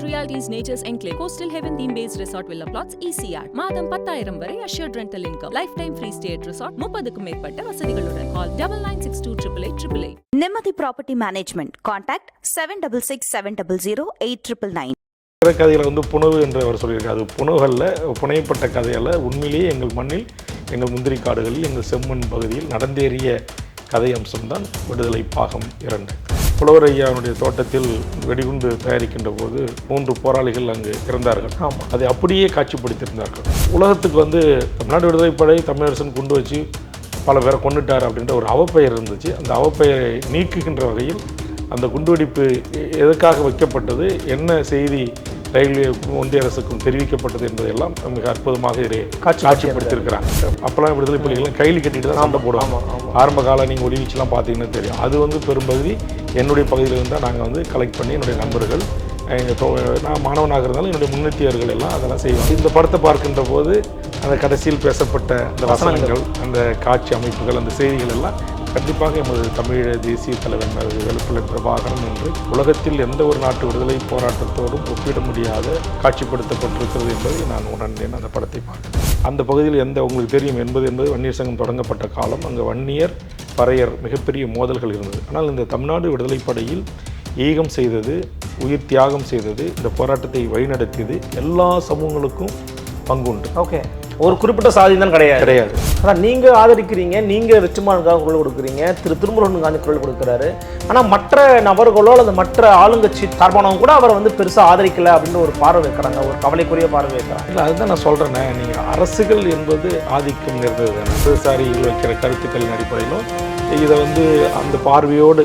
Realty's Nature's Enclave, Coastal Heaven theme-based resort villa plots, ECR. மாதம் 10,000 வரை assured rental income. Lifetime free stay at resort. 30க்கும் மேற்பட்ட வசதிகளுடன். Call 9962888888. நிம்மதி property management. Contact 7667008999. கதைகளை புனவு என்று அவர் சொல்லியிருக்காரு. அது புனவுகளில் புனையப்பட்ட கதையால் உண்மையிலேயே எங்கள் மண்ணில், எங்கள் முந்திரி காடுகளில், எங்கள் செம்மண் பகுதியில் நடந்தேறிய கதை அம்சம்தான் விடுதலை பாகம் 2. புலவர் ஐயாவுடைய தோட்டத்தில் வெடிகுண்டு தயாரிக்கின்ற போது 3 போராளிகள் அங்கு இறந்தார்கள். அதை அப்படியே காட்சிப்படுத்தியிருந்தார்கள். உலகத்துக்கு தமிழ்நாடு விடுதலைப்படை தமிழரசன் கொண்டு வச்சு பல பேரை கொண்டுட்டார் அப்படின்ற ஒரு அவப்பெயர் இருந்துச்சு. அந்த அவப்பெயரை நீக்குகின்ற வகையில் அந்த குண்டுவெடிப்பு எதற்காக வைக்கப்பட்டது, என்ன செய்தி ரயில்வே ஒன்றிய அரசுக்கும் தெரிவிக்கப்பட்டது என்பதையெல்லாம் மிக அற்புதமாக இதை காட்சிப்படுத்தியிருக்கிறாங்க. அப்போல்லாம் விடுதலை புலிகள்லாம் கையில் கட்டிட்டு தான் சண்டை போடுவாங்க. ஆரம்ப காலம் நீங்கள் ஒளிவீச்செலாம் பார்த்தீங்கன்னா தெரியும். அது பெரும்பகுதி என்னுடைய பகுதியிலிருந்து தான் நாங்கள் கலெக்ட் பண்ணி என்னுடைய நண்பர்கள், நான் மாணவனாக இருந்தாலும் என்னுடைய முன்னேற்றியவர்கள் எல்லாம் அதெல்லாம் செய்வாங்க. இந்த படத்தை பார்க்கின்ற போது அந்த கடைசியில் பேசப்பட்ட அந்த வசனங்கள், அந்த காட்சி அமைப்புகள், அந்த செய்திகள் எல்லாம் கண்டிப்பாக எமது தமிழ் தேசிய தலைவர் வெள்ளப்பிள்ளை பிரபாகரன் என்று உலகத்தில் எந்த ஒரு நாட்டு விடுதலை போராட்டத்தோடும் ஒப்பிட முடியாத காட்சிப்படுத்தப்பட்டிருக்கிறது என்பதை நான் உணர்ந்தேன் அந்த படத்தை பார்த்து. அந்த பகுதியில் உங்களுக்கு தெரியும் என்பது வன்னியர் சங்கம் தொடங்கப்பட்ட காலம். அங்கே வன்னியர் பறையர் மிகப்பெரிய மோதல்கள் இருந்தது. ஆனால் இந்த தமிழ்நாடு விடுதலைப்படையில் ஈகம் செய்தது, உயிர் தியாகம் செய்தது, இந்த போராட்டத்தை வழிநடத்தியது எல்லா சமூகங்களுக்கும் பங்குண்டு. ஓகே, ஒரு குறிப்பிட்ட சாதி தான் கிடையாது. ஆனால் நீங்கள் ஆதரிக்கிறீங்க, நீங்கள் வெற்றிமாறனுக்காக குரல் கொடுக்குறீங்க, திருமுருகன் காந்தி குரல் கொடுக்குறாரு. ஆனால் மற்ற நபர்களோ அல்லது மற்ற ஆளுங்கட்சி சார்பானவங்க கூட அவரை பெருசாக ஆதரிக்கலை அப்படின்னு ஒரு பார்வை வைக்கிறாங்க, ஒரு கவலைக்குரிய பார்வை வைக்கிறாங்க. இல்லை, அதுதான் நான் சொல்கிறேன்னே. நீங்கள் அரசுகள் என்பது ஆதிக்கம் நிறைந்தது தானே. இடதுசாரிகள் வைக்கிற கருத்துக்களின் அடிப்படையிலும் இதை அந்த பார்வையோடு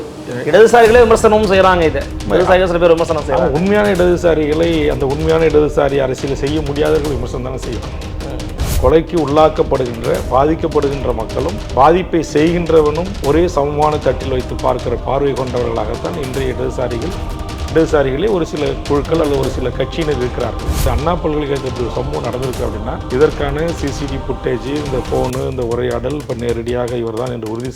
இடதுசாரிகளே விமர்சனமும் செய்கிறாங்க. இடதுசாரிகள் சில பேர் விமர்சனம் செய்யறாங்க. உண்மையான இடதுசாரிகளை அந்த உண்மையான இடதுசாரி அரசியல் செய்ய முடியாதவர்கள் விமர்சனம் தானே செய்வாங்க. கொலைக்கு உள்ளாக்கப்படுகின்ற, பாதிக்கப்படுகின்ற மக்களும் பாதிப்பை செய்கின்றவனும் ஒரே சமமான தட்டில் வைத்து பார்க்கிற பார்வை கொண்டவர்களாகத்தான் இன்றைய இடதுசாரிகளே ஒரு சில குழுக்கள் அல்லது ஒரு சில கட்சியினர் இருக்கிறார்கள். அண்ணா பல்கலைக்கழகத்தில் சம்பவம் நடந்திருக்கு அப்படின்னா இதற்கான சிசிடிவி ஃபுட்டேஜ், இந்த ஃபோனு, இந்த உரையாடல் இப்போ நேரடியாக இவர் தான் என்று உறுதி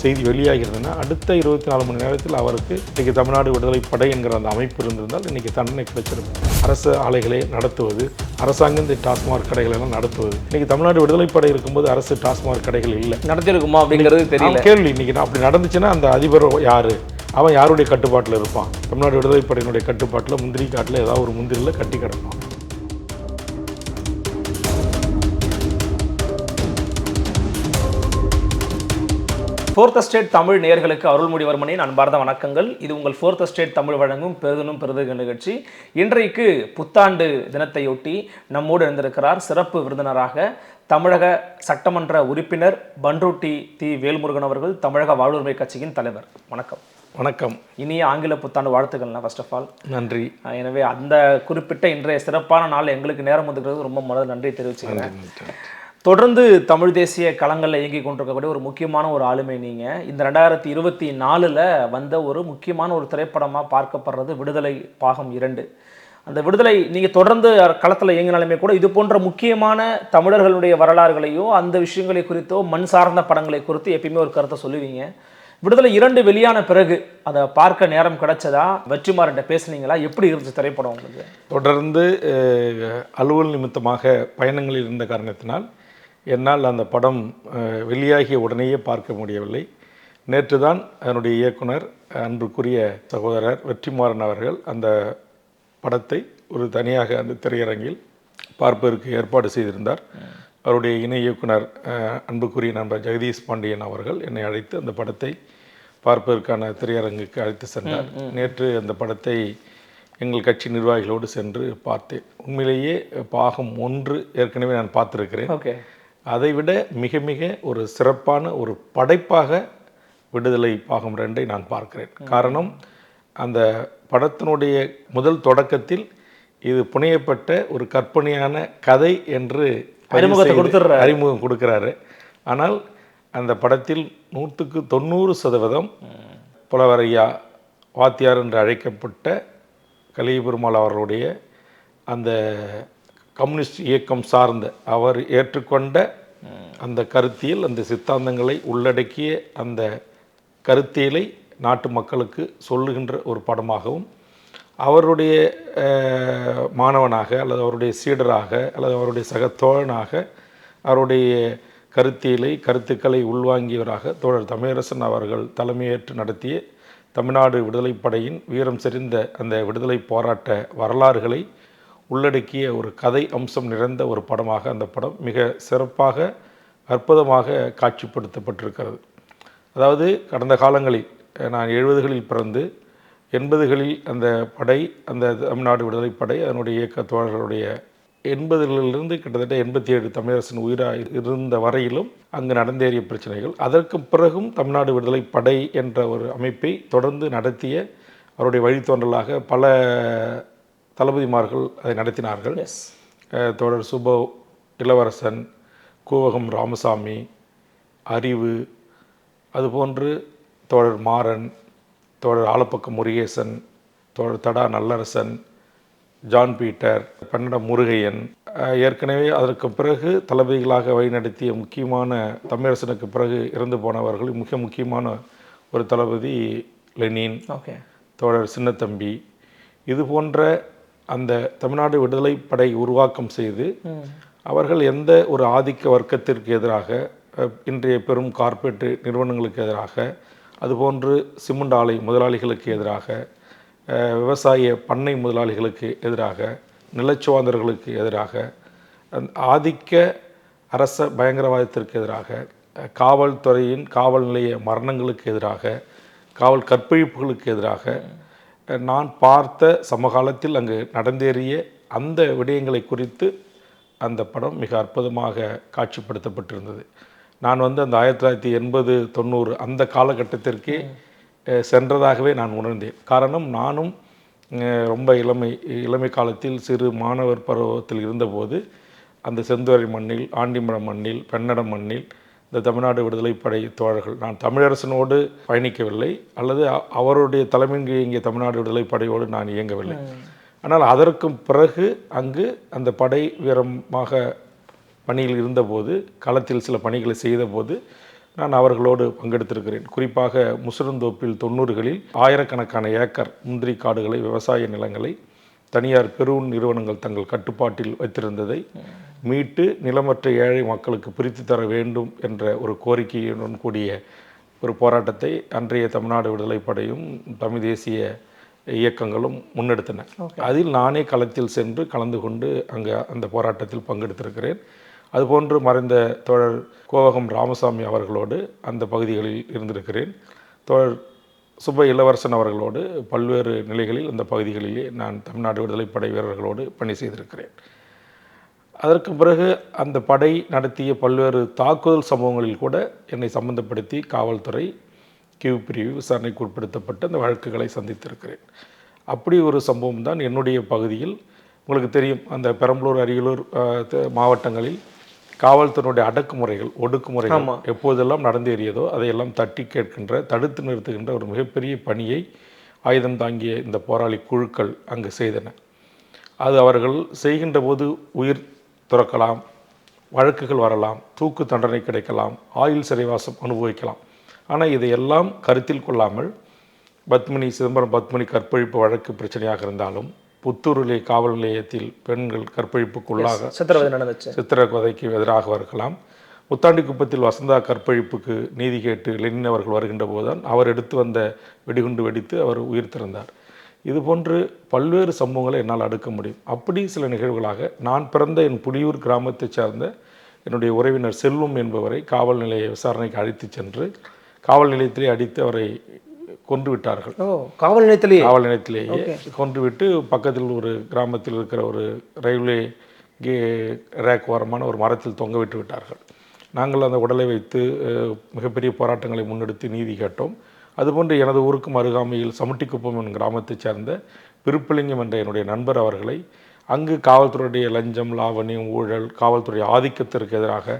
செய்தி வெளியாகிறதுனா அடுத்த 24 மணி நேரத்தில் அவருக்கு இன்றைக்கி தமிழ்நாடு விடுதலை படை என்கிற அந்த அமைப்பு இருந்திருந்தால் இன்றைக்கி தண்டனை கிடைச்சிருக்கும். அரசு ஆலைகளை நடத்துவது, அரசாங்கம் இந்த டாஸ்மாக் கடைகளெல்லாம் நடத்துவது. இன்றைக்கி தமிழ்நாடு விடுதலை படை இருக்கும்போது அரசு டாஸ்மாக் கடைகள் இல்லை, நடத்திருக்குமா அப்படிங்கிறது தெரியல. கேள்வி. இன்றைக்கி அப்படி நடந்துச்சுன்னா அந்த அதிபர் யார், அவன் யாருடைய கட்டுப்பாட்டில் இருப்பான்? தமிழ்நாடு விடுதலை படையினுடைய கட்டுப்பாட்டில் முந்திரி காட்டில் ஏதாவது ஒரு முந்திரியில் கட்டி கிடப்பான். ஃபோர்த் எஸ்டேட் தமிழ் நேயர்களுக்கு அருள்மொழிவர்மனின் அன்பார்ந்த வணக்கங்கள். இது உங்கள் ஃபோர்த் எஸ்டேட் தமிழ் வழங்கும் பெரிதும் பெரிதுக நிகழ்ச்சி. இன்றைக்கு புத்தாண்டு தினத்தையொட்டி நம்மோடு இருந்திருக்கிறார் சிறப்பு விருந்தினராக தமிழக சட்டமன்ற உறுப்பினர் பண்ருட்டி தி. வேல்முருகன் அவர்கள், தமிழக வாழ்வுரிமை கட்சியின் தலைவர். வணக்கம். வணக்கம். இனிய ஆங்கில புத்தாண்டு வாழ்த்துக்கள்னா ஃபர்ஸ்ட் ஆஃப் ஆல். நன்றி. எனவே அந்த குறிப்பிட்ட இன்றைய சிறப்பான நாள் எங்களுக்கு நேரம் ஒதுக்கிறது ரொம்ப முதல் நன்றி தெரிவிச்சுக்கிறேன். தொடர்ந்து தமிழ் தேசிய களங்களில் இயங்கி கொண்டிருக்கக்கூடிய ஒரு முக்கியமான ஒரு ஆளுமை நீங்கள். இந்த 2024 வந்த ஒரு முக்கியமான ஒரு திரைப்படமாக பார்க்கப்படுறது விடுதலை பாகம் 2. அந்த விடுதலை நீங்கள் தொடர்ந்து களத்தில் இயங்கினாலுமே கூட இது போன்ற முக்கியமான தமிழர்களுடைய வரலாறுகளையோ அந்த விஷயங்களை குறித்தோ மண் சார்ந்த படங்களை குறித்து எப்பயுமே ஒரு கருத்தை சொல்லுவீங்க. விடுதலை 2 வெளியான பிறகு அதை பார்க்க நேரம் கிடைச்சதா? வெற்றிமாறன்ட்ட பேசுனீங்களா? எப்படி இருந்துச்சு திரைப்படம் உங்களுக்கு? தொடர்ந்து அலுவல் நிமித்தமாக பயணங்களில் இருந்த காரணத்தினால் என்னால் அந்த படம் வெளியாகிய உடனேயே பார்க்க முடியவில்லை. நேற்று தான் அதனுடைய இயக்குனர் அன்புக்குரிய சகோதரர் வெற்றிமாறன் அவர்கள் அந்த படத்தை ஒரு தனியாக அந்த திரையரங்கில் பார்ப்பதற்கு ஏற்பாடு செய்திருந்தார். அவருடைய இணை இயக்குனர் அன்புக்குரிய நண்பர் ஜெகதீஷ் பாண்டியன் அவர்கள் என்னை அழைத்து அந்த படத்தை பார்ப்பதற்கான திரையரங்குக்கு அழைத்து சென்றார். நேற்று அந்த படத்தை எங்கள் கட்சி நிர்வாகிகளோடு சென்று பார்த்தேன். உண்மையிலேயே பாகம் 1 ஏற்கனவே நான் பார்த்துருக்கிறேன். ஓகே. அதைவிட மிக மிக ஒரு சிறப்பான ஒரு படைப்பாக விடுதலை பாகம் 2 நான் பார்க்கிறேன். காரணம், அந்த படத்தினுடைய முதல் தொடக்கத்தில் இது புனையப்பட்ட ஒரு கற்பனையான கதை என்று அறிமுகம் கொடுக்கிறாரு. ஆனால் அந்த படத்தில் 100% புலவர் ஐயா வாத்தியார் என்று அழைக்கப்பட்ட கலியபெருமாள் அவர்களுடைய அந்த கம்யூனிஸ்ட் இயக்கம் சார்ந்த அவர் ஏற்றுக்கொண்ட அந்த கருத்தியல், அந்த சித்தாந்தங்களை உள்ளடக்கிய அந்த கருத்தியலை நாட்டு மக்களுக்கு சொல்லுகின்ற ஒரு படமாகவும், அவருடைய மாணவனாக அல்லது அவருடைய சீடராக அல்லது அவருடைய சக தோழனாக அவருடைய கருத்துக்களை உள்வாங்கியவராக தோழர் தமிழரசன் அவர்கள் தலைமையேற்று நடத்திய தமிழ்நாடு விடுதலைப்படையின் வீரம் செறிந்த அந்த விடுதலை போராட்ட வரலாறுகளை உள்ளடக்கிய ஒரு கதை அம்சம் நிறைந்த ஒரு படமாக அந்த படம் மிக சிறப்பாக அற்புதமாக காட்சிப்படுத்தப்பட்டிருக்கிறது. அதாவது கடந்த காலங்களில் நான் 70களில் பிறந்து 80களில் அந்த படை, அந்த தமிழ்நாடு விடுதலைப்படை அதனுடைய இயக்க தோழர்களுடைய 80களிலிருந்து கிட்டத்தட்ட 87 தமிழரசன் உயிராக இருந்த வரையிலும் அங்கு நடந்தேறிய பிரச்சனைகள், அதற்கு பிறகும் தமிழ்நாடு விடுதலைப்படை என்ற ஒரு அமைப்பை தொடர்ந்து நடத்திய அவருடைய வழித்தோன்றலாக பல தளபதிமார்கள் அதை நடத்தினார்கள். தோழர் சுபோ, இளவரசன், கூவகம் ராமசாமி, அறிவு, அதுபோன்று தோழர் மாறன், தோழர் ஆலப்பக்கம் முருகேசன், தோழர் தடா நல்லரசன், ஜான் பீட்டர், பன்னடம் முருகையன், ஏற்கனவே அதற்கு பிறகு தளபதிகளாக வழிநடத்திய முக்கியமான தமிழரசனுக்கு பிறகு இறந்து போனவர்கள் மிக முக்கியமான ஒரு தளபதி லெனின், தோழர் சின்னத்தம்பி, இது போன்ற அந்த தமிழ்நாடு விடுதலை படை உருவாக்கம் செய்து அவர்கள் எந்த ஒரு ஆதிக்க வர்க்கத்திற்கு எதிராக, இன்றைய பெரும் கார்ப்பரேட் நிறுவனங்களுக்கு எதிராக, அதுபோன்று சிமெண்ட் ஆலை முதலாளிகளுக்கு எதிராக, விவசாய பண்ணை முதலாளிகளுக்கு எதிராக, நிலச்சுவாந்தர்களுக்கு எதிராக, ஆதிக்க அரச பயங்கரவாதத்திற்கு எதிராக, காவல்துறையின் காவல் நிலைய மரணங்களுக்கு எதிராக, காவல் கற்பழிப்புகளுக்கு எதிராக நான் பார்த்த சமகாலத்தில் அங்கு நடந்தேறிய அந்த விடயங்களை குறித்து அந்த படம் மிக அற்புதமாக காட்சிப்படுத்தப்பட்டிருந்தது. நான் அந்த 1980-90 அந்த காலகட்டத்திற்கே சென்றதாகவே நான் உணர்ந்தேன். காரணம், நானும் ரொம்ப இளமை காலத்தில் சிறு மாணவர் பருவத்தில் இருந்தபோது அந்த செந்துறை மண்ணில், ஆண்டிமடம் மண்ணில், பெண்ணடம் மண்ணில் இந்த தமிழ்நாடு விடுதலைப்படை தோழர்கள், நான் தமிழரசனோடு பயணிக்கவில்லை அல்லது அவருடைய தலைமையின் இங்கே தமிழ்நாடு விடுதலைப்படையோடு நான் இயங்கவில்லை. ஆனால் அதற்கும் பிறகு அங்கு அந்த படை வீரமாக பணியில் இருந்தபோது, களத்தில் சில பணிகளை செய்தபோது நான் அவர்களோடு பங்கெடுத்திருக்கிறேன். குறிப்பாக முசுரந்தோப்பில் 90களில் ஆயிரக்கணக்கான ஏக்கர் முந்திரி காடுகளை, விவசாய நிலங்களை தனியார் பெரும் நிறுவனங்கள் தங்கள் கட்டுப்பாட்டில் வைத்திருந்ததை மீட்டு நிலமற்ற ஏழை மக்களுக்கு பிரித்து தர வேண்டும் என்ற ஒரு கோரிக்கையுடன் கூடிய ஒரு போராட்டத்தை அன்றைய தமிழ்நாடு விடுதலைப்படையும் தமிழ் தேசிய இயக்கங்களும் முன்னெடுத்தன. அதில் நானே களத்தில் சென்று கலந்து கொண்டு அங்கே அந்த போராட்டத்தில் பங்கெடுத்திருக்கிறேன். அதுபோன்று மறைந்த தோழர் கோவகம் ராமசாமி அவர்களோடு அந்த பகுதிகளில் இருந்திருக்கிறேன். தோழர் சுப இளவரசன் அவர்களோடு பல்வேறு நிலைகளில் அந்த பகுதிகளிலே நான் தமிழ்நாடு விடுதலைப்படை வீரர்களோடு பணி செய்திருக்கிறேன். அதற்கு பிறகு அந்த படை நடத்திய பல்வேறு தாக்குதல் சம்பவங்களில் கூட என்னை சம்பந்தப்படுத்தி காவல்துறை கியூ பிரிவு விசாரணைக்கு உட்படுத்தப்பட்டு அந்த வழக்குகளை சந்தித்திருக்கிறேன். அப்படி ஒரு சம்பவம் தான் என்னுடைய பகுதியில். உங்களுக்கு தெரியும், அந்த பெரம்பலூர், அரியலூர் மாவட்டங்களில் காவல்துறையினுடைய அடக்குமுறைகள், ஒடுக்குமுறைகள் எப்போதெல்லாம் நடந்தேறியதோ அதையெல்லாம் தட்டி கேட்கின்ற, தடுத்து நிறுத்துகின்ற ஒரு மிகப்பெரிய பணியை ஆயுதம் தாங்கிய இந்த போராளி குழுக்கள் அங்கு செய்தன. அது அவர்கள் செய்கின்ற போது உயிர் துறக்கலாம், வழக்குகள் வரலாம், தூக்கு தண்டனை கிடைக்கலாம், ஆயுள் சிறைவாசம் அனுபவிக்கலாம். ஆனால் இதையெல்லாம் கருத்தில் கொள்ளாமல் சிதம்பரம் பத்மினி கற்பழிப்பு வழக்கு பிரச்சனையாக இருந்தாலும், புத்தூரிலே காவல் நிலையத்தில் பெண்கள் கற்பழிப்புக்குள்ளாக சித்திரவதைக்கு எதிராக இருக்கலாம், முத்தாண்டிக்குப்பத்தில் வசந்தா கற்பழிப்புக்கு நீதி கேட்டு லெனின் அவர்கள் வருகின்ற போதுதான் அவர் எடுத்து வந்த வெடிகுண்டு வெடித்து அவர் உயிர் திறந்தார். இதுபோன்று பல்வேறு சம்பவங்களை என்னால் அடுக்க முடியும். அப்படி சில நிகழ்வுகளாக நான் பிறந்த என் புலியூர் கிராமத்தை சார்ந்த என்னுடைய உறவினர் செல்வம் என்பவரை காவல் நிலைய விசாரணைக்கு அழைத்து சென்று காவல் நிலையத்திலே அடித்து அவரை கொன்று விட்டார்கள். காவல் நிலையத்திலேயே கொன்றுவிட்டு பக்கத்தில் ஒரு கிராமத்தில் இருக்கிற ஒரு ரயில்வே ரேக் ஓரமான ஒரு மரத்தில் தொங்க விட்டு விட்டார்கள். நாங்கள் அந்த உடலை வைத்து மிகப்பெரிய போராட்டங்களை முன்னெடுத்து நீதி கேட்டோம். அதுபோன்று எனது ஊருக்கும் அருகாமையில் சமுட்டிக்குப்பம் என் கிராமத்தைச் சேர்ந்த விருப்பலிங்கம் என்ற என்னுடைய நண்பர் அவர்களை அங்கு காவல்துறையுடைய லஞ்சம், லாவணியம், ஊழல், காவல்துறை ஆதிக்கத்திற்கு எதிராக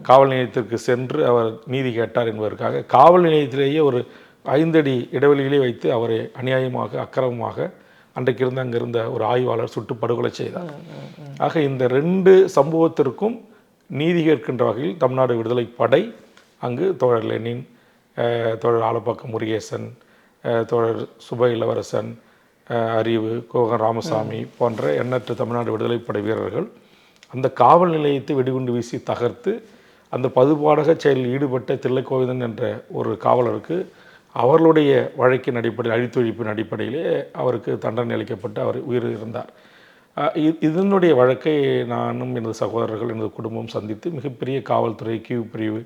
காவல் நிலையத்திற்கு சென்று அவர் நீதி கேட்டார் என்பதற்காக காவல் நிலையத்திலேயே ஒரு 5 அடி இடைவெளியிலே வைத்து அவரை அநியாயமாக, அக்கிரமமாக அன்றைக்கு இருந்த அங்கிருந்த ஒரு ஆய்வாளர் சுட்டு படுகொலை செய்தார். ஆக இந்த 2 சம்பவத்திற்கும் நீதி கேட்கின்ற வகையில் தமிழ்நாடு விடுதலை படை அங்கு தோழர் லெனின், தோழர் ஆலப்பாக்கம் முருகேசன், தோழர் சுப இளவரசன், அறிவு, கோகன் ராமசாமி போன்ற எண்ணற்ற தமிழ்நாடு விடுதலைப்படை வீரர்கள் அந்த காவல் நிலையத்தை வெடிகுண்டு வீசி தகர்த்து அந்த பதுபாடக செயலில் ஈடுபட்ட தில்லைக்கோவிந்தன் என்ற ஒரு காவலருக்கு அவர்களுடைய வழக்கின் அடிப்படையில் அழித்தொழிப்பின் அடிப்படையிலே அவருக்கு தண்டனை அளிக்கப்பட்டு அவர் உயிர் இருந்தார். இதனுடைய வழக்கை நானும் எனது சகோதரர்கள் எனது குடும்பம் சந்தித்து மிகப்பெரிய காவல்துறை கியூ பிரிவு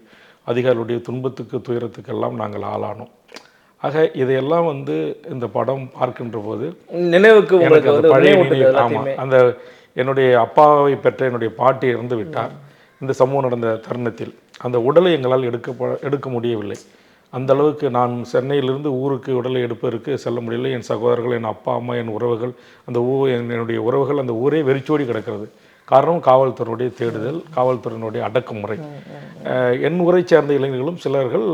அதிகாரிகளுடைய துன்பத்துக்கு துயரத்துக்கெல்லாம் நாங்கள் ஆளானோம். ஆக இதையெல்லாம் இந்த படம் பார்க்கின்ற போது நினைவுக்கு எனக்கு அந்த பழைய நினைவு. ஆமாம், அந்த என்னுடைய அப்பாவை பெற்ற என்னுடைய பாட்டி இறந்து விட்டார் இந்த சம்பவம் நடந்த தருணத்தில். அந்த உடலை எங்களால் எடுக்க முடியவில்லை. அந்த அளவுக்கு நான் சென்னையிலிருந்து ஊருக்கு உடலை எடுப்பதற்கு செல்ல முடியலை. என் சகோதரர்கள், என் அப்பா அம்மா, என் உறவுகள், அந்த என்னுடைய உறவுகள் அந்த ஊரே வெறிச்சோடி கிடக்கிறது. காரணம் காவல்துறையினுடைய தேடுதல், காவல்துறையினுடைய அடக்குமுறை. என் ஊரை சேர்ந்த இளைஞர்களும் சிலர்கள்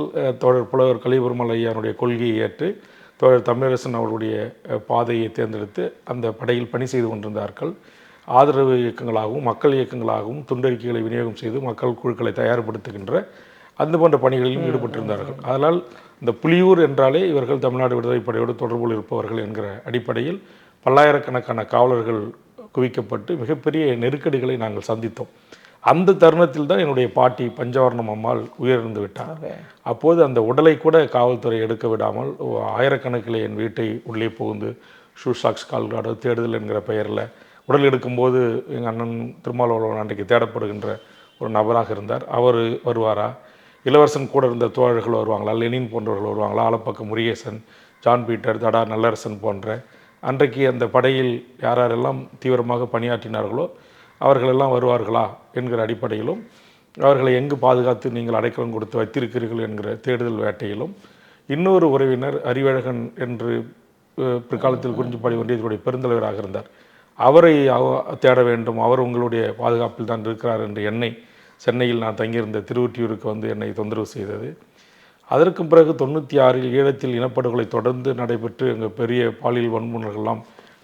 தோழர் புலவர் கலிபெருமாள் ஐயானுடைய கொள்கையை ஏற்று தோழர் தமிழரசன் அவருடைய பாதையை தேர்ந்தெடுத்து அந்த படையில் பணி செய்து கொண்டிருந்தார்கள். ஆதரவு இயக்கங்களாகவும் மக்கள் இயக்கங்களாகவும் துண்டறிக்கைகளை விநியோகம் செய்து மக்கள் குழுக்களை தயார்படுத்துகின்ற அந்த போன்ற பணிகளிலும் ஈடுபட்டிருந்தார்கள். அதனால் இந்த புலியூர் என்றாலே இவர்கள் தமிழ்நாடு விடுதலைப்படையோடு தொடர்புகள் இருப்பவர்கள் என்கிற அடிப்படையில் பல்லாயிரக்கணக்கான காவலர்கள் குவிக்கப்பட்டு மிகப்பெரிய நெருக்கடிகளை நாங்கள் சந்தித்தோம். அந்த தருணத்தில் தான் என்னுடைய பாட்டி பஞ்சவர்ணம் அம்மாள் உயிரிழந்து விட்டார். அப்போது அந்த உடலை கூட காவல்துறை எடுக்க விடாமல் ஆயிரக்கணக்கில் என் வீட்டை உள்ளே புகுந்து ஷூசாக்ஸ் கால்காடு தேடுதல் என்கிற பெயரில் உடல் எடுக்கும்போது எங்கள் அண்ணன் திருமாவளவன் அன்றைக்கு தேடப்படுகின்ற ஒரு நபராக இருந்தார். அவர் வருவாரா, இளவரசன் கூட இருந்த தோழர்கள் வருவாங்களா, லெனின் போன்றவர்கள் வருவாங்களா, ஆலப்பக்கம் முருகேசன், ஜான் பீட்டர், தடா நல்லரசன் போன்ற அன்றைக்கு அந்த படையில் யாரெல்லாம் தீவிரமாக பணியாற்றினார்களோ அவர்களெல்லாம் வருவார்களா என்கிற அடிப்படையிலும் அவர்களை எங்கு பாதுகாத்து நீங்கள் அடைக்கலம் கொடுத்து வைத்திருக்கிறீர்கள் என்கிற தேடுதல் வேட்டையிலும் இன்னொரு உறவினர் அறிவழகன் என்று பிற்காலத்தில் குறிஞ்சிப்பாடி ஒன்றியத்தினுடைய பெருந்தலைவராக இருந்தார். அவரை தேட வேண்டும், அவர் உங்களுடைய பாதுகாப்பில் தான் இருக்கிறார் என்று என்னை சென்னையில் நான் தங்கியிருந்த திருவொற்றியூருக்கு என்னை தொந்தரவு செய்தது. அதற்கு பிறகு 96 ஈழத்தில் இனப்படுகொலை தொடர்ந்து நடைபெற்று எங்கள் பெரிய பாலியல் வன்முறைகள்லாம்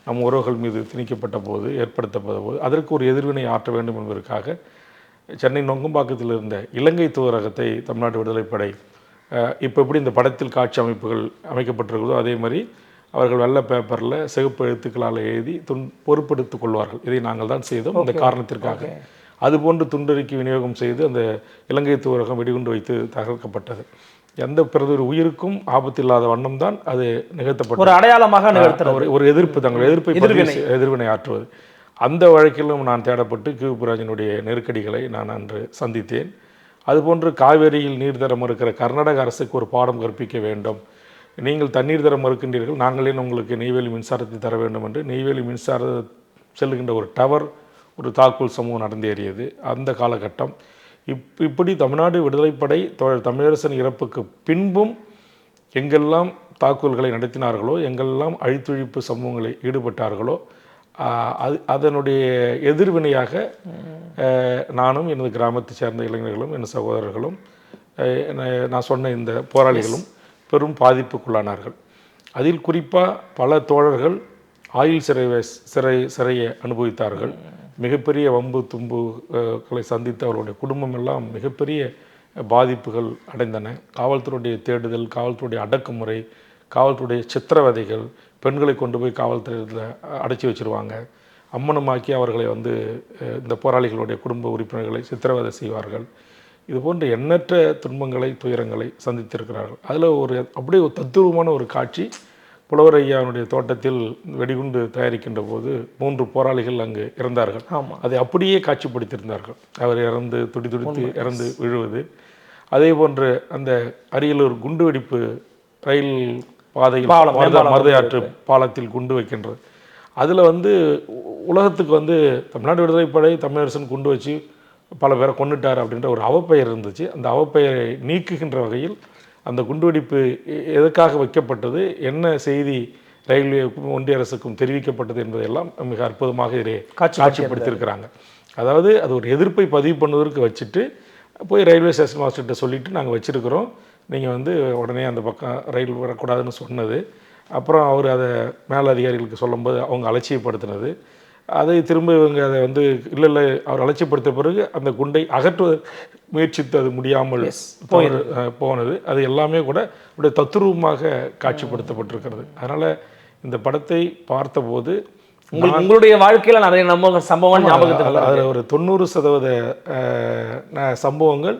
நம் உறவுகள் மீது திணிக்கப்பட்ட போது ஏற்படுத்தப்பட்ட போது அதற்கு ஒரு எதிர்வினை ஆற்ற வேண்டும் என்பதற்காக சென்னை நொங்கம்பாக்கத்தில் இருந்த இலங்கை தூதரகத்தை தமிழ்நாடு விடுதலைப்படை இப்போ எப்படி இந்த படத்தில் காட்சி அமைப்புகள் அமைக்கப்பட்டிருக்கிறதோ அதே மாதிரி அவர்கள் வெள்ளை பேப்பரில் சிகப்பு எழுத்துக்களால் எழுதி பொறுப்பெடுத்துக் கொள்வார்கள். இதை நாங்கள் தான் செய்தோம் இந்த காரணத்திற்காக. அதுபோன்று துண்டறிக்கை விநியோகம் செய்து அந்த இலங்கை தூதரகம் வெடிகுண்டு வைத்து தகர்க்கப்பட்டது. எந்த பிறகு உயிருக்கும் ஆபத்தில்லாத வண்ணம் தான் அது நிகழ்த்தப்பட்டது. ஒரு அடையாளமாக ஒரு எதிர்ப்பு, தங்கள் எதிர்ப்பை எதிர்வினை ஆற்றுவது. அந்த வழக்கிலும் நான் தேடப்பட்டு கியூபுராஜனுடைய நெருக்கடிகளை நான் அன்று சந்தித்தேன். அதுபோன்று காவேரியில் நீர் தர மறுக்கிற கர்நாடக அரசுக்கு ஒரு பாடம் கற்பிக்க வேண்டும். நீங்கள் தண்ணீர் தர மறுக்கின்றீர்கள், நாங்களே உங்களுக்கு நெய்வேலி மின்சாரத்தை தர வேண்டும் என்று நெய்வேலி மின்சார செல்லுகின்ற ஒரு டவர் ஒரு தாக்குதல் சமூகம் நடந்தேறியது அந்த காலகட்டம். இப்படி தமிழ்நாடு விடுதலைப்படை தமிழரசன் இறப்புக்கு பின்பும் எங்கெல்லாம் தாக்குதல்களை நடத்தினார்களோ, எங்கெல்லாம் அழித்தொழிப்பு சம்பவங்களில் ஈடுபட்டார்களோ அதனுடைய எதிர்வினையாக நானும் எனது கிராமத்தை சேர்ந்த இளைஞர்களும் என் சகோதரர்களும் நான் சொன்ன இந்த போராளிகளும் பெரும் பாதிப்புக்குள்ளானார்கள். அதில் குறிப்பாக பல தோழர்கள் ஆயுள் சிறையை அனுபவித்தார்கள். மிகப்பெரிய வம்பு தும்புகளை சந்தித்து அவர்களுடைய குடும்பம் எல்லாம் மிகப்பெரிய பாதிப்புகள் அடைந்தன. காவல்துறையுடைய தேடுதல், காவல்துறையுடைய அடக்குமுறை, காவல்துறையுடைய சித்திரவதைகள், பெண்களை கொண்டு போய் காவல்துறையில் அடைச்சி வச்சுருவாங்க, அம்மனமாக்கி அவர்களை இந்த போராளிகளுடைய குடும்ப உறுப்பினர்களை சித்திரவதை செய்வார்கள். இது போன்ற எண்ணற்ற துன்பங்களை துயரங்களை சந்தித்திருக்கிறார்கள். அதில் அப்படியே ஒரு தத்துவமான ஒரு காட்சி, புலவர் ஐயாவுடைய தோட்டத்தில் வெடிகுண்டு தயாரிக்கின்ற போது 3 போராளிகள் அங்கு இறந்தார்கள். அதை அப்படியே காட்சிப்படுத்தியிருந்தார்கள். அவர் இறந்து துடித்து இறந்து விழுவது. அதே போன்று அந்த அரியலூர் குண்டு வெடிப்பு ரயில் பாதையில் மருதையாற்று பாலத்தில் குண்டு வைக்கின்றது. அதில் உலகத்துக்கு தமிழ்நாடு விடுதலைப்படை தமிழரசன் குண்டு வச்சு பல பேரை கொண்டுட்டார் அப்படின்ற ஒரு அவப்பெயர் இருந்துச்சு. அந்த அவப்பெயரை நீக்குகின்ற வகையில் அந்த குண்டுவெடிப்பு எதற்காக வைக்கப்பட்டது, என்ன செய்தி ரயில்வேக்கும் ஒன்றிய அரசுக்கும் தெரிவிக்கப்பட்டது என்பதையெல்லாம் மிக அற்புதமாக இதை காட்சிப்படுத்தியிருக்கிறாங்க. அதாவது அது ஒரு எதிர்ப்பை பதிவு பண்ணுவதற்கு வச்சுட்டு போய் ரயில்வே ஸ்டேஷன் மாஸ்டர்கிட்ட சொல்லிவிட்டு நாங்கள் வச்சுருக்கிறோம், நீங்கள் உடனே அந்த பக்கம் ரயில் வரக்கூடாதுன்னு சொன்னது. அப்புறம் அவர் அதை மேல் அதிகாரிகளுக்கு சொல்லும்போது அவங்க அலட்சியப்படுத்தினது. அதை திரும்ப இவங்க அதை இல்லை அவர் அலட்சியப்படுத்த பிறகு அந்த குண்டை அகற்ற முயற்சித்து அது முடியாமல் போனது. அது எல்லாமே கூட அப்படியே தத்துரூபமாக காட்சிப்படுத்தப்பட்டிருக்கிறது. அதனால் இந்த படத்தை பார்த்தபோது உங்களுடைய வாழ்க்கையில நிறைய நம்ம சம்பவம் ஞாபகத்துக்கு அதில் ஒரு 90% சம்பவங்கள்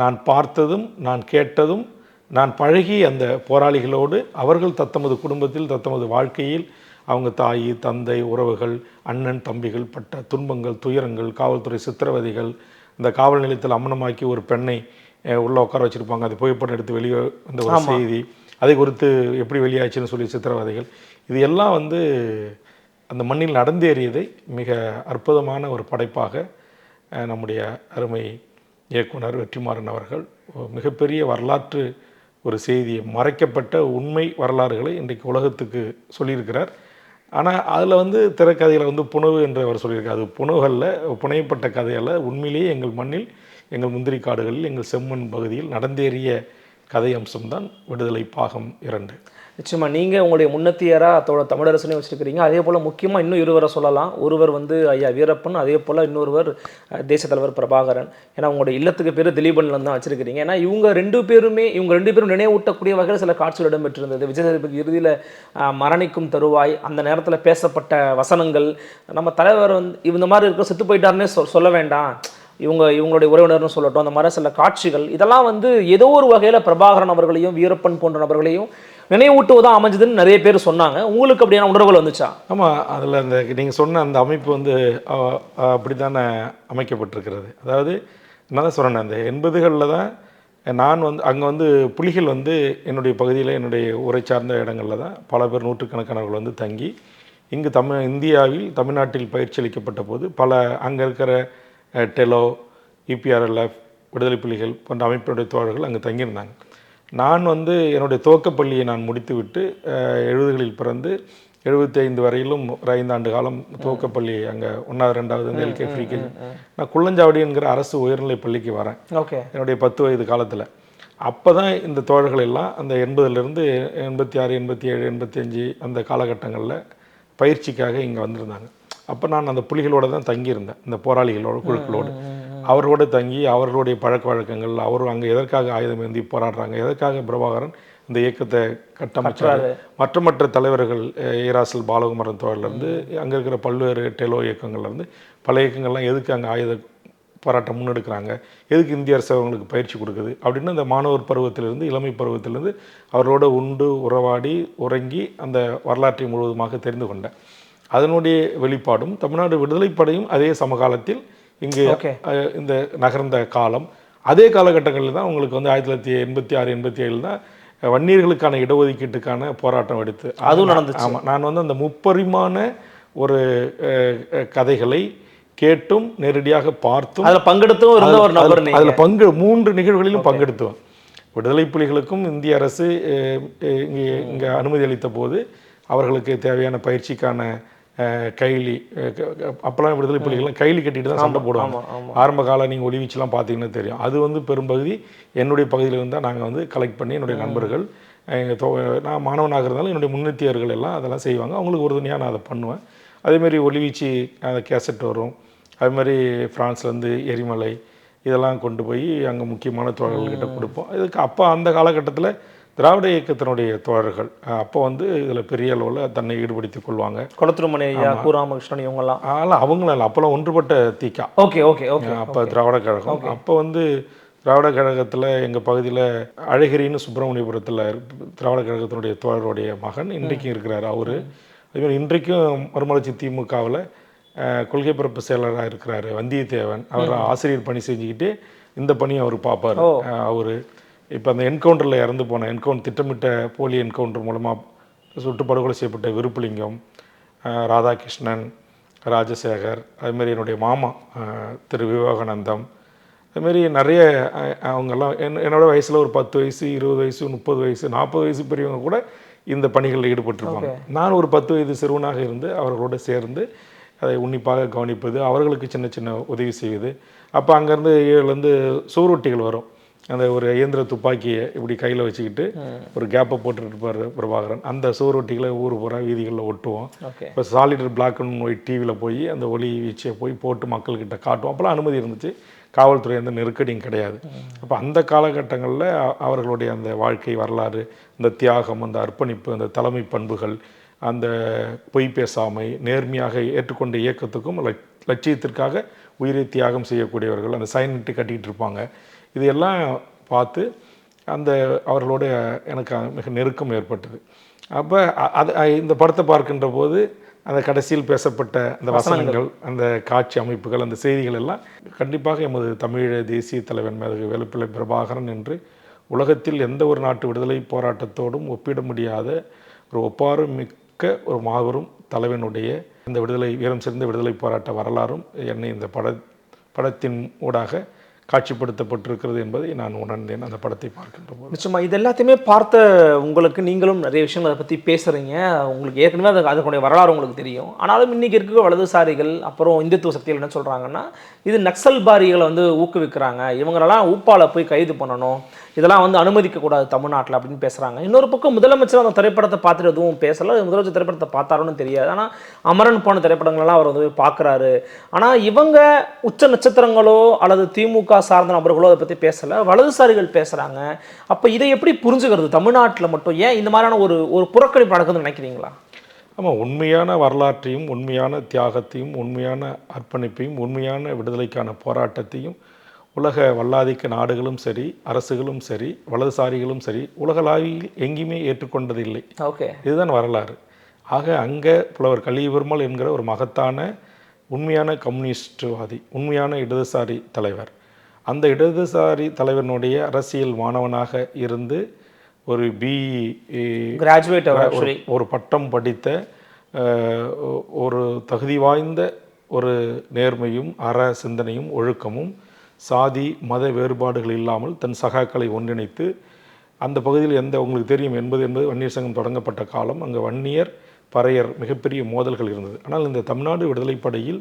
நான் பார்த்ததும் நான் கேட்டதும் நான் பழகி அந்த போராளிகளோடு அவர்கள் தத்தமது குடும்பத்தில் தத்தமது வாழ்க்கையில் அவங்க தாய் தந்தை உறவுகள் அண்ணன் தம்பிகள் பட்ட துன்பங்கள் துயரங்கள் காவல்துறை சித்திரவதைகள் இந்த காவல் நிலையத்தில் அம்மனமாக்கி ஒரு பெண்ணை உள்ளே உட்கார வச்சுருப்பாங்க அது புகைப்படம் எடுத்து வெளியே அந்த ஒரு செய்தி அதை குறித்து எப்படி வெளியாச்சுன்னு சொல்லி சித்திரவதைகள் இது எல்லாம் வந்து அந்த மண்ணில் நடந்தேறியதை மிக அற்புதமான ஒரு படைப்பாக நம்முடைய அருமை இயக்குனர் வெற்றிமாறன் அவர்கள் மிகப்பெரிய வரலாற்று ஒரு செய்தியை மறைக்கப்பட்ட உண்மை வரலாறுகளை இன்றைக்கு உலகத்துக்கு சொல்லியிருக்கிறார். ஆனால் அதில் வந்து திரைக்கதையில் வந்து புனவு என்று அவர் சொல்லியிருக்கார். அது புனவுகளில் புனையப்பட்ட கதையில் உண்மையிலேயே எங்கள் மண்ணில் எங்கள் முந்திரி காடுகளில் எங்கள் செம்மண் பகுதியில் நடந்தேறிய கதை அம்சம்தான் விடுதலை பாகம் 2. நிச்சயமா நீங்கள் உங்களுடைய முன்னத்தியராக தமிழரசனையும் வச்சுருக்கிறீங்க. அதே போல் முக்கியமாக இன்னும் இருவரை சொல்லலாம். ஒருவர் வந்து ஐயா வீரப்பன், அதே போல் இன்னொருவர் தேசிய தலைவர் பிரபாகரன். ஏன்னா உங்களுடைய இல்லத்துக்கு பேர் திலீபன்ல தான் வச்சுருக்கிறீங்க. ஏன்னா இவங்க ரெண்டு பேரும் நினைவூட்டக்கூடிய வகையில் சில காட்சிகள் இடம்பெற்றிருந்தது. விஜய் சேதுபதி இறுதியில் மரணிக்கும் தருவாய், அந்த நேரத்தில் பேசப்பட்ட வசனங்கள், நம்ம தலைவர் வந்து இந்த மாதிரி இருக்க செத்து போயிட்டாருன்னே சொல்ல வேண்டாம், இவங்களுடைய உறவினர்னு சொல்லட்டும், அந்த மாதிரி சில காட்சிகள் இதெல்லாம் வந்து ஏதோ ஒரு வகையில் பிரபாகரன் அவர்களையும் வீரப்பன் போன்ற நபர்களையும் நினைவூட்டுவதாக அமைஞ்சதுன்னு நிறைய பேர் சொன்னாங்க. உங்களுக்கு அப்படியான உணர்வுகள் வந்துச்சா? ஆமாம், அதில் அந்த நீங்கள் சொன்ன அந்த அமைப்பு வந்து அப்படி தானே அமைக்கப்பட்டிருக்கிறது. அதாவது என்ன தான் சொல்கிறேன், அந்த 80களில் தான் நான் வந்து அங்கே வந்து புலிகள் வந்து என்னுடைய பகுதியில் என்னுடைய ஊரை சார்ந்த இடங்களில் தான் பல பேர் நூற்றுக்கணக்கானவர்கள் வந்து தங்கி இங்கு இந்தியாவில் தமிழ்நாட்டில் பயிற்சி அளிக்கப்பட்ட போது பல அங்கே இருக்கிற டெலோ, இபிஆர்எல்எஃப், விடுதலை புலிகள் போன்ற அமைப்பினுடைய தோழர்கள் அங்கே தங்கியிருந்தாங்க. நான் வந்து என்னுடைய துவக்கப்பள்ளியை நான் முடித்துவிட்டு 70களில் பிறந்து 75 வரையிலும் ஒரு 5 ஆண்டு காலம் துவக்கப்பள்ளி அங்கே 1வது 2வது எல்கே ஃப்ரீகே நான் குள்ளஞ்சாவடி என்கிற அரசு உயர்நிலை பள்ளிக்கு வரேன். ஓகே, என்னுடைய 10 வயது காலத்தில். அப்போ தான் இந்த தோழர்கள் எல்லாம் அந்த 80லேருந்து 86, 87, 85 அந்த காலகட்டங்களில் பயிற்சிக்காக இங்கே வந்திருந்தாங்க. அப்போ நான் அந்த புலிகளோடு தான் தங்கியிருந்தேன், இந்த போராளிகளோட குழுக்களோடு. அவர்களோடு தங்கி அவர்களுடைய பழக்க வழக்கங்கள், அவர் அங்கே எதற்காக ஆயுதம் ஏந்தி போராடுறாங்க, எதற்காக பிரபாகரன் இந்த இயக்கத்தை கட்டமைச்சார், மற்ற தலைவர்கள் ஈராசல் பாலகுமாரன் தோழர்லேருந்து அங்கே இருக்கிற பல்வேறு டெலோ இயக்கங்கள்லேருந்து பல இயக்கங்கள்லாம் எதுக்கு அங்கே ஆயுத போராட்டம் முன்னெடுக்கிறாங்க, எதுக்கு இந்திய அரசு அவங்களுக்கு பயிற்சி கொடுக்குது அப்படின்னு அந்த மாணவர் பருவத்திலிருந்து இளமை பருவத்திலிருந்து அவர்களோட உண்டு உறவாடி உறங்கி அந்த வரலாற்றை முழுவதுமாக தெரிந்து கொண்டேன். அதனுடைய வெளிப்பாடும் தமிழ்நாடு விடுதலைப்படையும் அதே சமகாலத்தில் இங்கு இந்த நகர்ந்த காலம் அதே காலகட்டங்களில் தான் உங்களுக்கு வந்து 1986, 87 தான் வன்னியர்களுக்கான இடஒதுக்கீட்டுக்கான போராட்டம் எடுத்து அதுவும் நடந்துச்சு. ஆமாம், நான் வந்து அந்த முப்பரிமாண ஒரு கதைகளை கேட்டும் நேரடியாக பார்த்தும் அதில் பங்கெடுத்தும் இருந்த ஒரு நபர். அதில் 3 நிகழ்வுகளிலும் பங்கெடுத்துவேன். விடுதலை புலிகளுக்கும் இந்திய அரசு இங்கே அனுமதி அளித்த போது அவர்களுக்கு தேவையான பயிற்சிக்கான கைலி, அப்போல்லாம் விடுதலை புலிகள்லாம் கைலி கட்டிட்டு தான் சண்டை போடுவாங்க. ஆரம்ப காலம் நீங்கள் ஒளிவீச்செலாம் பார்த்தீங்கன்னா தெரியும். அது வந்து பெரும்பகுதி என்னுடைய பகுதியில் இருந்தால் நாங்கள் வந்து கலெக்ட் பண்ணி என்னுடைய நண்பர்கள், நான் மாணவனாக இருந்தாலும் என்னுடைய முன்னேற்றியர்கள் எல்லாம் அதெல்லாம் செய்வாங்க. அவங்களுக்கு உறுதுணையாக நான் அதை பண்ணுவேன். அதேமாதிரி ஒளிவீச்சு அந்த கேசட் வரும். அதுமாதிரி ஃப்ரான்ஸ்லேருந்து எரிமலை இதெல்லாம் கொண்டு போய் அங்கே முக்கியமான தோழர்கள்கிட்ட கொடுப்போம். இதுக்கு அப்போ அந்த காலகட்டத்தில் திராவிட இயக்கத்தினுடைய தோழர்கள் அப்போ வந்து இதில் பெரிய அளவில் தன்னை ஈடுபடுத்திக் கொள்வாங்க. கொளத்தூர்மணி ஐயா, ராமகிருஷ்ணன் இவங்கெல்லாம் அவங்களும் இல்லை, அப்போல்லாம் ஒன்றுபட்ட தீக்கா. Okay okay okay. அப்போ திராவிட கழகம். அப்போ வந்து திராவிட கழகத்தில் எங்கள் பகுதியில் அழகிரின்னு சுப்பிரமணியபுரத்தில் திராவிட கழகத்தினுடைய தோழருடைய மகன் இன்றைக்கும் இருக்கிறார். அவர் அதுமாதிரி இன்றைக்கும் மறுமலர்ச்சி திமுகவில் கொள்கை பரப்பு செயலராக இருக்கிறார் வந்தியத்தேவன். அவர் ஆசிரியர் பணி செஞ்சுக்கிட்டு இந்த பணியை அவர் பார்ப்பார். அவர் இப்போ அந்த என்கவுண்டரில் இறந்து போன திட்டமிட்ட போலி என்கவுண்டர் மூலமாக சுட்டு படுகொலை செய்யப்பட்ட விருப்புலிங்கம், ராதாகிருஷ்ணன், ராஜசேகர், அதுமாரி என்னுடைய மாமா திரு விவேகானந்தம், அதுமாரி நிறைய அவங்கெல்லாம் என்னோட வயசில் ஒரு 10 வயசு, 20 வயசு, 30 வயசு, 40 வயசு பெரியவங்க கூட இந்த பணிகளில் ஈடுபட்டிருப்பாங்க. நான் ஒரு 10 வயது சிறுவனாக இருந்து அவர்களோடு சேர்ந்து அதை உன்னிப்பாக கவனிப்பது, அவர்களுக்கு சின்ன சின்ன உதவி செய்வது. அப்போ அங்கேருந்து 7லேருந்து சுவரொட்டிகள் வரும். அந்த ஒரு இயந்திர துப்பாக்கியை இப்படி கையில் வச்சுக்கிட்டு ஒரு கேப்பை போட்டுருப்பார் பிரபாகரன். அந்த சுவரொட்டிகளை ஊர் பூரா வீதிகளில் ஒட்டுவோம். இப்போ சாலிடர் பிளாக் அண்ட் ஒயிட் டிவியில் போய் அந்த ஒளி வீச்சை போய் போட்டு மக்கள்கிட்ட காட்டுவோம். அப்போலாம் அனுமதி இருந்துச்சு, காவல்துறை எந்த நெருக்கடியும் கிடையாது. அப்போ அந்த காலகட்டங்களில் அவர்களுடைய அந்த வாழ்க்கை வரலாறு, இந்த தியாகம், அந்த அர்ப்பணிப்பு, அந்த தலைமை பண்புகள், அந்த பொய் பேசாமை, நேர்மையாக ஏற்றுக்கொண்ட இயக்கத்துக்கும் லட்சியத்திற்காக உயிரை தியாகம் செய்யக்கூடியவர்கள், அந்த சைனிட்டு கட்டிகிட்டு இருப்பாங்க. இதையெல்லாம் பார்த்து அந்த அவர்களோட எனக்கு மிக நெருக்கம் ஏற்பட்டது. அப்போ இந்த படத்தை பார்க்கின்ற போது அந்த கடைசியில் பேசப்பட்ட அந்த வசனங்கள், அந்த காட்சி அமைப்புகள், அந்த செய்திகள் எல்லாம் கண்டிப்பாக எமது தமிழீழ தேசிய தலைவன் மேதகு வேலுப்பிள்ளை பிரபாகரன் என்று உலகத்தில் எந்த ஒரு நாட்டு விடுதலை போராட்டத்தோடும் ஒப்பிட முடியாத ஒரு ஒப்பாறு மிக்க ஒரு மாபெரும் தலைவனுடைய இந்த விடுதலை வீரம் சேர்ந்த விடுதலை போராட்ட வரலாறும் என்னை இந்த படத்தின் ஊடாக காட்சிப்படுத்தப்பட்டிருக்கிறது என்பதை நான் உணர்ந்தேன் அந்த படத்தை பார்க்கின்ற போது. நிச்சயமாக இது எல்லாத்தையுமே பார்த்த உங்களுக்கு நீங்களும் நிறைய விஷயங்கள் அதை பற்றி பேசுகிறீங்க. உங்களுக்கு ஏற்கனவே அதுக்குடைய வரலாறு உங்களுக்கு தெரியும். ஆனாலும் இன்றைக்கி இருக்க வலதுசாரிகள் அப்புறம் இந்துத்துவ சக்திகள் என்ன சொல்கிறாங்கன்னா, இது நக்சல்பாரிகளை வந்து ஊக்குவிக்கிறாங்க, இவங்களெல்லாம் ஊப்பால் போய் கைது பண்ணணும், இதெல்லாம் வந்து அனுமதிக்கக்கூடாது தமிழ்நாட்டில் அப்படின்னு பேசுகிறாங்க. இன்னொரு பக்கம் முதலமைச்சர் அந்த திரைப்படத்தை பார்த்துட்டு எதுவும் பேசலை. முதலமைச்சர் திரைப்படத்தை பார்த்தாருன்னு தெரியாது. ஆனால் அமரன் போன திரைப்படங்கள்லாம் அவர் வந்து பார்க்குறாரு. ஆனால் இவங்க உச்ச நட்சத்திரங்களோ அல்லது திமுக சார்ந்த நபர்களோ அதை பற்றி பேசலை, வலதுசாரிகள் பேசுகிறாங்க. அப்போ இதை எப்படி புரிஞ்சுக்கிறது? தமிழ்நாட்டில் மட்டும் ஏன் இந்த மாதிரியான ஒரு புறக்கணிப்பு நடக்குதுன்னு நினைக்கிறீங்களா? ஆமாம், உண்மையான வரலாற்றையும் உண்மையான தியாகத்தையும் உண்மையான அர்ப்பணிப்பையும் உண்மையான விடுதலைக்கான போராட்டத்தையும் உலக வல்லாதிக்க நாடுகளும் சரி, அரசுகளும் சரி, வலதுசாரிகளும் சரி, உலகளாவில் எங்கேயுமே ஏற்றுக்கொண்டதில்லை. ஓகே, இதுதான் வரலாறு. ஆக அங்கே புலவர் கலியபெருமாள் என்கிற ஒரு மகத்தான உண்மையான கம்யூனிஸ்ட்வாதி, உண்மையான இடதுசாரி தலைவர், அந்த இடதுசாரி தலைவனுடைய அரசியல் மாணவனாக இருந்து ஒரு கிராஜுவேட் ஒரு பட்டம் படித்த ஒரு தகுதி வாய்ந்த ஒரு நேர்மையும் அற சிந்தனையும் ஒழுக்கமும் சாதி மத வேறுபாடுகள் இல்லாமல் தன் சகாக்களை ஒன்றிணைத்து அந்த பகுதியில் உங்களுக்கு தெரியும் என்பது வன்னியர் சங்கம் தொடங்கப்பட்ட காலம். அங்கே வன்னியர் பறையர் மிகப்பெரிய மோதல்கள் இருந்தது. ஆனால் இந்த தமிழ்நாடு விடுதலைப்படையில்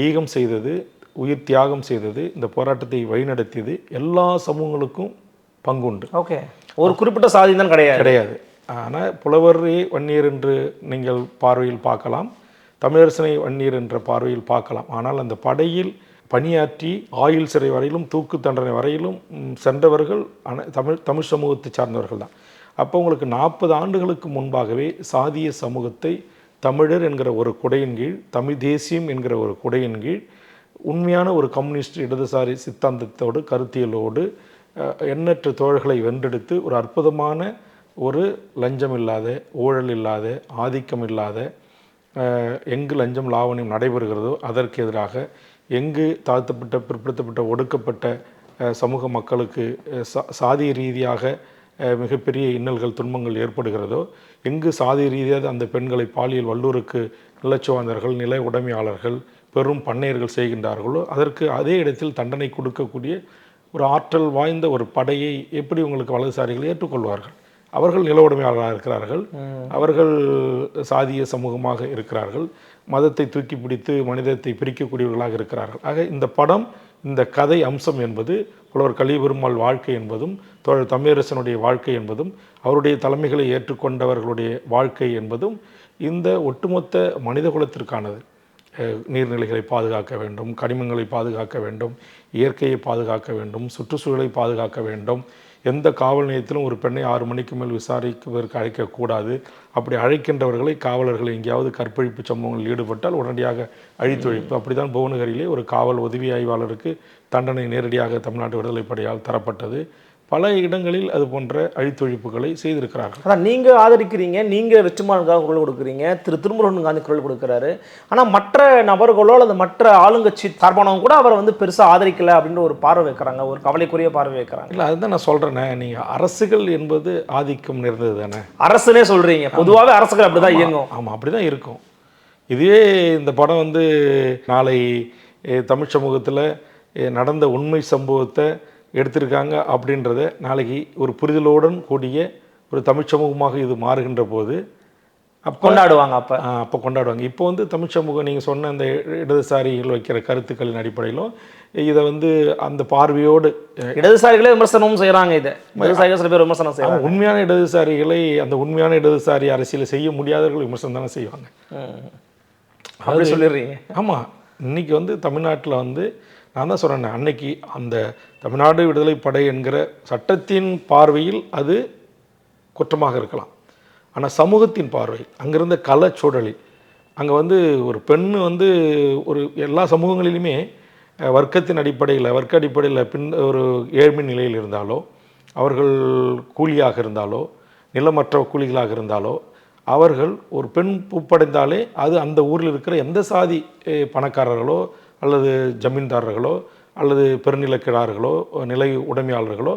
ஈகம் செய்தது, உயிர் தியாகம் செய்தது, இந்த போராட்டத்தை வழிநடத்தியது எல்லா சமூகங்களுக்கும் பங்குண்டு. ஓகே, ஒரு குறிப்பிட்ட சாதி தான் கிடையாது. ஆனால் புலவரை வன்னியர் என்று நீங்கள் பார்வையில் பார்க்கலாம், தமிழரசனை வன்னியர் என்ற பார்வையில் பார்க்கலாம். ஆனால் அந்த படையில் பணியாற்றி ஆயுள் சிறை வரையிலும் தூக்கு தண்டனை வரையிலும் சென்றவர்கள் தமிழ் சமூகத்தை சார்ந்தவர்கள் தான். அப்போ உங்களுக்கு 40 ஆண்டுகளுக்கு முன்பாகவே சாதிய சமூகத்தை தமிழர் என்கிற ஒரு குடையின் கீழ், தமிழ் தேசியம் என்கிற ஒரு குடையின் கீழ் உண்மையான ஒரு கம்யூனிஸ்ட் இடதுசாரி சித்தாந்தத்தோடு கருத்தியலோடு எண்ணற்ற தோழர்களை வென்றெடுத்து ஒரு அற்புதமான ஒரு லஞ்சம் இல்லாத, ஊழல் இல்லாத, ஆதிக்கம் இல்லாத, எங்கு லஞ்சம் லாவணியம் நடைபெறுகிறதோ அதற்கு எதிராக, எங்கு தாழ்த்தப்பட்ட பிற்படுத்தப்பட்ட ஒடுக்கப்பட்ட சமூக மக்களுக்கு சாதி ரீதியாக மிகப்பெரிய இன்னல்கள் துன்பங்கள் ஏற்படுகிறதோ, எங்கு சாதி ரீதியாக அந்த பெண்களை பாலியல் வல்லூருக்கு நிலச்சுவாந்தர்கள், நில உடைமையாளர்கள், பெரும் பண்ணையர்கள் செய்கின்றார்களோ அதற்கு அதே இடத்தில் தண்டனை கொடுக்கக்கூடிய ஒரு ஆற்றல் வாய்ந்த ஒரு படையை எப்படி உங்களுக்கு வலதுசாரிகள் ஏற்றுக்கொள்வார்கள்? அவர்கள் நில உடைமையாளர்களாக இருக்கிறார்கள், அவர்கள் சாதிய சமூகமாக இருக்கிறார்கள், மதத்தை தூக்கி பிடித்து மனிதத்தை பிரிக்கக்கூடியவர்களாக இருக்கிறார்கள். ஆக இந்த படம், இந்த கதை அம்சம் என்பது புலவர் கலியபெருமாள் வாழ்க்கை என்பதும் தோழர் தமிழரசனுடைய வாழ்க்கை என்பதும் அவருடைய தலைமைகளை ஏற்றுக்கொண்டவர்களுடைய வாழ்க்கை என்பதும் இந்த ஒட்டுமொத்த மனித குலத்திற்கானது. நீர்நிலைகளை பாதுகாக்க வேண்டும், கனிமங்களை பாதுகாக்க வேண்டும், இயற்கையை பாதுகாக்க வேண்டும், சுற்றுச்சூழலை பாதுகாக்க வேண்டும். எந்த காவல் நிலையத்திலும் ஒரு பெண்ணை 6 மணிக்கு மேல் விசாரிப்பதற்கு அழைக்கக்கூடாது. அப்படி அழைக்கின்றவர்களை காவலர்கள் எங்கேயாவது கற்பழிப்பு சம்பவங்களில் ஈடுபட்டால் உடனடியாக அழித்தொழிப்பு. அப்படி தான் புவனகிரியிலே ஒரு காவல் உதவி ஆய்வாளருக்கு தண்டனை நேரடியாக தமிழ்நாட்டு விடுதலைப்படையால் தரப்பட்டது. பல இடங்களில் அது போன்ற அழித்தொழிப்புகளை செய்திருக்கிறார்கள். அதான் நீங்கள் ஆதரிக்கிறீங்க, நீங்கள் வெற்றிமாறனுக்காக குரல் கொடுக்குறீங்க, திருமுருகன் காந்தி குரல் கொடுக்குறாரு. ஆனால் மற்ற நபர்களோ அல்லது மற்ற ஆளுங்கட்சி சார்பானவங்க கூட அவரை வந்து பெருசாக ஆதரிக்கலை அப்படின்ற ஒரு பார்வை வைக்கிறாங்க, ஒரு கவலைக்குரிய பார்வை வைக்கிறாங்க. இல்லை, அதுதான் நான் சொல்கிறேனே, நீங்கள் அரசுகள் என்பது ஆதிக்கம் நிறைந்தது தானே. அரசுனே சொல்கிறீங்க, பொதுவாகவே அரசுகள் அப்படி தான் இயங்கும். ஆமாம், அப்படி தான் இருக்கும். இதுவே இந்த படம் வந்து நாளை தமிழ் சமூகத்தில் நடந்த உண்மை சம்பவத்தை எடுத்திருக்காங்க அப்படின்றத நாளைக்கு ஒரு புரிதலுடன் கூடிய ஒரு தமிழ் சமூகமாக இது மாறுகின்ற போது அப்போ கொண்டாடுவாங்க. அப்போ கொண்டாடுவாங்க. இப்போ வந்து தமிழ் சமூகம் நீங்கள் சொன்ன அந்த இடதுசாரிகள் வைக்கிற கருத்துக்களின் அடிப்படையிலும் இதை வந்து அந்த பார்வையோடு இடதுசாரிகளே விமர்சனமும் செய்கிறாங்க. இதை இடதுசாரிகள் சில பேர் விமர்சனம் செய்வாங்க. உண்மையான இடதுசாரிகளை அந்த உண்மையான இடதுசாரி அரசியலை செய்ய முடியாதவர்கள் விமர்சனம் தானே செய்வாங்க. அப்படி சொல்லிடுறீங்க. ஆமாம், இன்றைக்கி வந்து தமிழ்நாட்டில் வந்து நான் தான் சொல்கிறேன், அன்னைக்கு அந்த தமிழ்நாடு விடுதலை படை என்கிற சட்டத்தின் பார்வையில் அது குற்றமாக இருக்கலாம். ஆனால் சமூகத்தின் பார்வை, அங்கிருந்த கலச்சூழலில், அங்கே வந்து ஒரு பெண் வந்து ஒரு எல்லா சமூகங்களிலுமே வர்க்கத்தின் அடிப்படையில், வர்க்க அடிப்படையில் ஒரு ஏழ்மை நிலையில் இருந்தாலோ, அவர்கள் கூலியாக இருந்தாலோ, நிலமற்ற கூலிகளாக இருந்தாலோ, அவர்கள் ஒரு பெண் பூப்படைந்தாலே அது அந்த ஊரில் இருக்கிற எந்த சாதி பணக்காரர்களோ அல்லது ஜமீன்தாரர்களோ அல்லது பெருநிலக்கிழார்களோ நிலை உடைமையாளர்களோ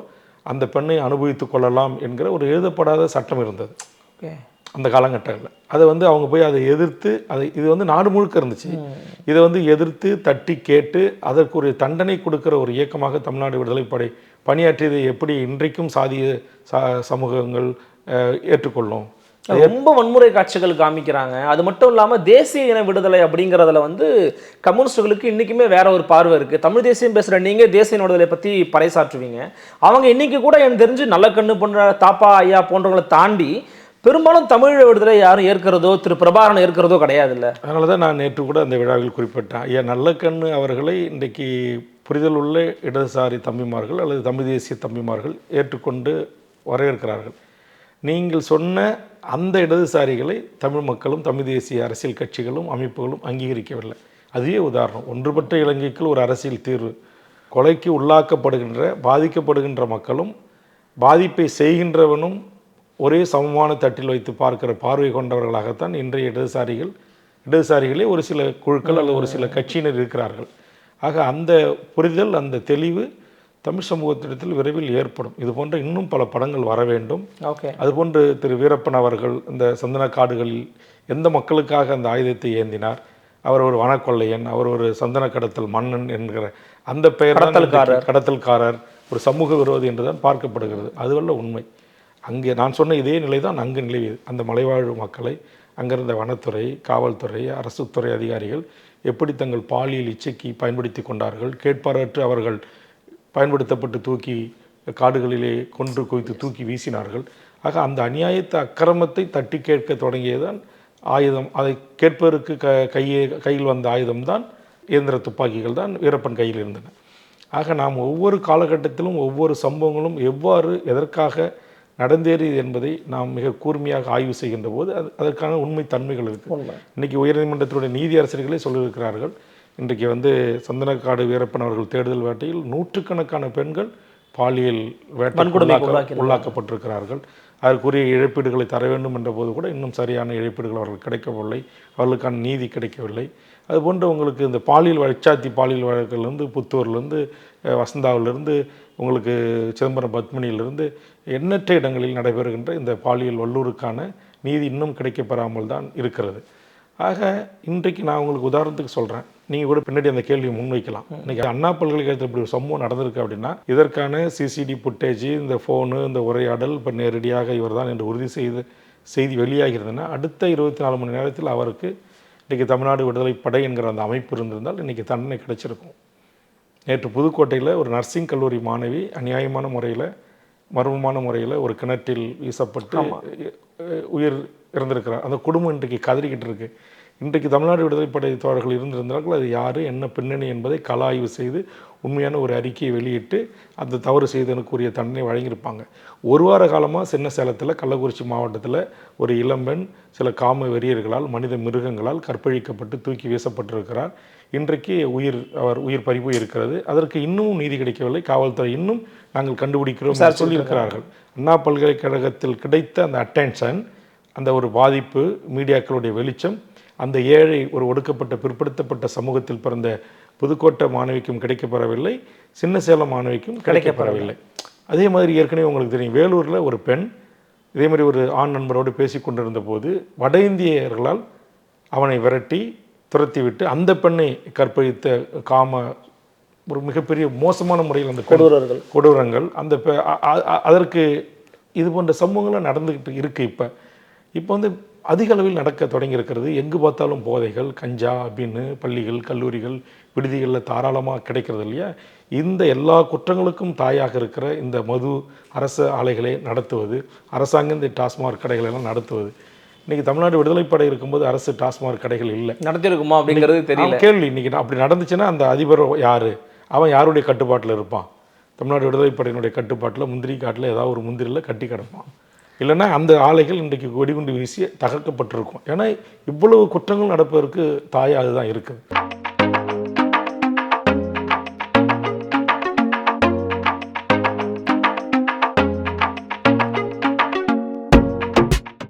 அந்த பெண்ணை அனுபவித்து கொள்ளலாம் என்கிற ஒரு எழுதப்படாத சட்டம் இருந்தது அந்த காலகட்டங்களில். அதை வந்து அவங்க போய் அதை எதிர்த்து, இது வந்து நாடு முழுக்க இருந்துச்சு. இதை வந்து எதிர்த்து தட்டி கேட்டு அதற்குரிய தண்டனை கொடுக்கிற ஒரு இயக்கமாக தமிழ்நாடு விடுதலைப்படை பணியாற்றியதை எப்படி இன்றைக்கும் சாதிய சமூகங்கள் ஏற்றுக்கொள்ளும். ரொம்ப வன்முறை காட்சிகள் காமிக்கிறாங்க. அது மட்டும் இல்லாமல் தேசிய இன விடுதலை அப்படிங்கிறதுல வந்து கம்யூனிஸ்டுகளுக்கு இன்றைக்குமே வேற ஒரு பார்வை இருக்குது. தமிழ் தேசியம் பேசுகிற நீங்கள் தேசிய இன விடுதலை பற்றி பறைசாற்றுவீங்க. அவங்க இன்றைக்கி கூட எனக்கு தெரிஞ்சு நல்லக்கண்ணு போன்ற தாப்பா ஐயா போன்றவங்களை தாண்டி பெரும்பாலும் தமிழ் விடுதலை யாரும் ஏற்கிறதோ திரு பிரபாகரன் ஏற்கிறதோ கிடையாது. இல்லை, அதனால தான் நான் நேற்று கூட அந்த விழாவில் குறிப்பிட்டேன். ஐயா நல்லக்கண்ணு அவர்களை இன்றைக்கு புரிதல் உள்ள இடதுசாரி தம்பிமார்கள் அல்லது தமிழ் தேசிய தம்பிமார்கள் ஏற்றுக்கொண்டு வரவேற்கிறார்கள். நீங்கள் சொன்ன அந்த இடதுசாரிகளை தமிழ் மக்களும் தமிழ் தேசிய அரசியல் கட்சிகளும் அமைப்புகளும் அங்கீகரிக்கவில்லை. அதுவே உதாரணம். ஒன்றுபட்ட இலங்கைக்குள் ஒரு அரசியல் தீர்வு, கொலைக்கு உள்ளாக்கப்படுகின்ற பாதிக்கப்படுகின்ற மக்களும் பாதிப்பை செய்கின்றவனும் ஒரே சமமான தட்டில் வைத்து பார்க்கிற பார்வை கொண்டவர்களாகத்தான் இன்றைய இடதுசாரிகளே ஒரு சில குழுக்கள் அல்லது ஒரு சில கட்சியினர் இருக்கிறார்கள். ஆக அந்த புரிதல், அந்த தெளிவு தமிழ் சமூகத்திடத்தில் விரைவில் ஏற்படும். இது போன்ற இன்னும் பல படங்கள் வர வேண்டும். அதுபோன்று திரு வீரப்பன் அவர்கள் இந்த சந்தன காடுகளில் எந்த மக்களுக்காக அந்த ஆயுதத்தை ஏந்தினார், அவர் ஒரு வனக்கொள்ளையன், அவர் ஒரு சந்தன கடத்தல் மன்னன் என்கிற அந்த பெயர் கடத்தல்காரர், ஒரு சமூக விரோதி என்றுதான் பார்க்கப்படுகிறது. அதுவல்ல உண்மை. அங்கே நான் சொன்ன இதே நிலை தான் அங்கு நிலவியது. அந்த மலைவாழ் மக்களை அங்கிருந்த வனத்துறை, காவல்துறை, அரசு துறை அதிகாரிகள் எப்படி தங்கள் பாலியல் இச்சைக்கு பயன்படுத்தி கொண்டார்கள். கேட்பாரற்று அவர்கள் பயன்படுத்தப்பட்டு தூக்கி காடுகளிலே கொன்று குவித்து தூக்கி வீசினார்கள். ஆக அந்த அநியாயத்தை, அக்கிரமத்தை தட்டி கேட்க தொடங்கியதுதான் ஆயுதம். அதை கேட்பதற்கு கையில் வந்த ஆயுதம்தான் இயந்திர துப்பாக்கிகள் தான் வீரப்பன் கையில் இருந்தன. ஆக நாம் ஒவ்வொரு காலகட்டத்திலும் ஒவ்வொரு சம்பவங்களும் எவ்வாறு எதற்காக நடந்தேறியது என்பதை நாம் மிக கூர்மையாக ஆய்வு செய்கின்ற போது அதற்கான உண்மை தன்மைகள் இருக்குது. இன்றைக்கி உயர்நீதிமன்றத்தினுடைய நீதியரசர்களே சொல்லியிருக்கிறார்கள். இன்றைக்கு வந்து சந்தனக்காடு வீரப்பன் அவர்கள் தேடுதல் வேட்டையில் நூற்றுக்கணக்கான பெண்கள் பாலியல் உள்ளாக்கப்பட்டிருக்கிறார்கள். அதற்குரிய இழப்பீடுகளை தர வேண்டும் என்ற போது கூட இன்னும் சரியான இழப்பீடுகள் அவர்கள் கிடைக்கவில்லை, அவர்களுக்கான நீதி கிடைக்கவில்லை. அதுபோன்று உங்களுக்கு இந்த பாலியல் வழச்சாத்தி பாலியல் வழக்கிலிருந்து புத்தூர்லேருந்து வசந்தாவிலிருந்து உங்களுக்கு சிதம்பரம் பத்மினியிலிருந்து எண்ணற்ற இடங்களில் நடைபெறுகின்ற இந்த பாலியல் வல்லூருக்கான நீதி இன்னும் கிடைக்கப்பெறாமல் தான் இருக்கிறது. ஆக இன்றைக்கு நான் உங்களுக்கு உதாரணத்துக்கு சொல்கிறேன், நீங்கள் கூட பின்னாடி அந்த கேள்வியை முன்வைக்கலாம். இன்றைக்கி அண்ணா பல்கலைக்கழகத்தில் இப்படி ஒரு சம்பவம் நடந்திருக்கு அப்படின்னா இதற்கான சிசிடி ஃபுட்டேஜ், இந்த ஃபோனு, இந்த உரையாடல் இப்போ நேரடியாக இவர் தான் என்று உறுதி செய்தி வெளியாகிறதுனா அடுத்த 24 மணி நேரத்தில் அவருக்கு இன்றைக்கி தமிழ்நாடு விடுதலை படை என்கிற அந்த அமைப்பு இருந்திருந்தால் இன்றைக்கி தண்டனை கிடைச்சிருக்கும். நேற்று புதுக்கோட்டையில் ஒரு நர்சிங் கல்லூரி மாணவி அநியாயமான முறையில், மர்மமான முறையில் ஒரு கிணற்றில் வீசப்பட்டு உயிர் இறந்திருக்கிறார். அந்த குடும்பம் இன்றைக்கு கதறிக்கிட்டு இருக்கு. இன்றைக்கு தமிழ்நாடு விடுதலைப்படை தோழர்கள் இருந்திருந்தார்கள் அது யார், என்ன பின்னணி என்பதை கள ஆய்வு செய்து உண்மையான ஒரு அறிக்கையை வெளியிட்டு அந்த தவறு செய்தனுக்குரிய தண்டனை வழங்கியிருப்பாங்க. ஒரு வார காலமாக சின்ன சேலத்தில், கள்ளக்குறிச்சி மாவட்டத்தில் ஒரு இளம்பெண் சில காம வெறியர்களால், மனித மிருகங்களால் கற்பழிக்கப்பட்டு தூக்கி வீசப்பட்டிருக்கிறார். இன்றைக்கு அவர் உயிர் பறிபோய் இருக்கிறது. அதற்கு இன்னும் நீதி கிடைக்கவில்லை. காவல்துறை இன்னும் நாங்கள் கண்டுபிடிக்கிறோம் சொல்லியிருக்கிறார்கள். அண்ணா பல்கலைக்கழகத்தில் கிடைத்த அந்த அட்டென்ஷன், அந்த ஒரு பாதிப்பு, மீடியாக்களுடைய வெளிச்சம், அந்த ஏழை ஒரு ஒடுக்கப்பட்ட பிற்படுத்தப்பட்ட சமூகத்தில் பிறந்த புதுக்கோட்டை மாணவிக்கும் கிடைக்கப்பெறவில்லை, சின்ன சேலம் மாணவிக்கும் கிடைக்கப்பெறவில்லை. அதே மாதிரி ஏற்கனவே உங்களுக்கு தெரியும், வேலூரில் ஒரு பெண் இதே மாதிரி ஒரு ஆண் நண்பரோடு பேசி கொண்டிருந்த போது வட இந்தியர்களால் அவனை விரட்டி துரத்திவிட்டு அந்த பெண்ணை கற்பழித்த ஒரு மிகப்பெரிய மோசமான முறையில் அந்த கொடூரங்கள் அந்த அதற்கு இது போன்ற சம்பவங்களும் நடந்துக்கிட்டு இருக்குது. இப்போ வந்து அதிக அளவில் நடக்க தொடங்கியிருக்கிறது. எங்கு பார்த்தாலும் போதைகள், கஞ்சா அப்படின்னு பள்ளிகள், கல்லூரிகள், விடுதிகளில் தாராளமாக கிடைக்கிறது இல்லையா? இந்த எல்லா குற்றங்களுக்கும் தாயாக இருக்கிற இந்த மது அரசு ஆலைகளை நடத்துவது, அரசாங்கம் இந்த டாஸ்மாக் கடைகளெல்லாம் நடத்துவது. இன்றைக்கி தமிழ்நாடு விடுதலைப்படை இருக்கும்போது அரசு டாஸ்மாக் கடைகள் இல்லை, நடத்திருக்குமா அப்படிங்கிறது தெரியல. கேள்வி இன்றைக்கி அப்படி நடந்துச்சுன்னா அந்த அதிபர் யார், அவன் யாருடைய கட்டுப்பாட்டில் இருப்பான்? தமிழ்நாடு விடுதலைப்படையினுடைய கட்டுப்பாட்டில் முந்திரி காட்டில் ஏதாவது ஒரு முந்திரியில் கட்டி கிடப்பான். இல்லைன்னா அந்த ஆலைகள் இன்றைக்கு வெடிகுண்டு வீசி தகர்க்கப்பட்டிருக்கும். ஏன்னா இவ்வளவு குற்றங்கள் நடப்பதற்கு தாயாக அதுதான் இருக்குது.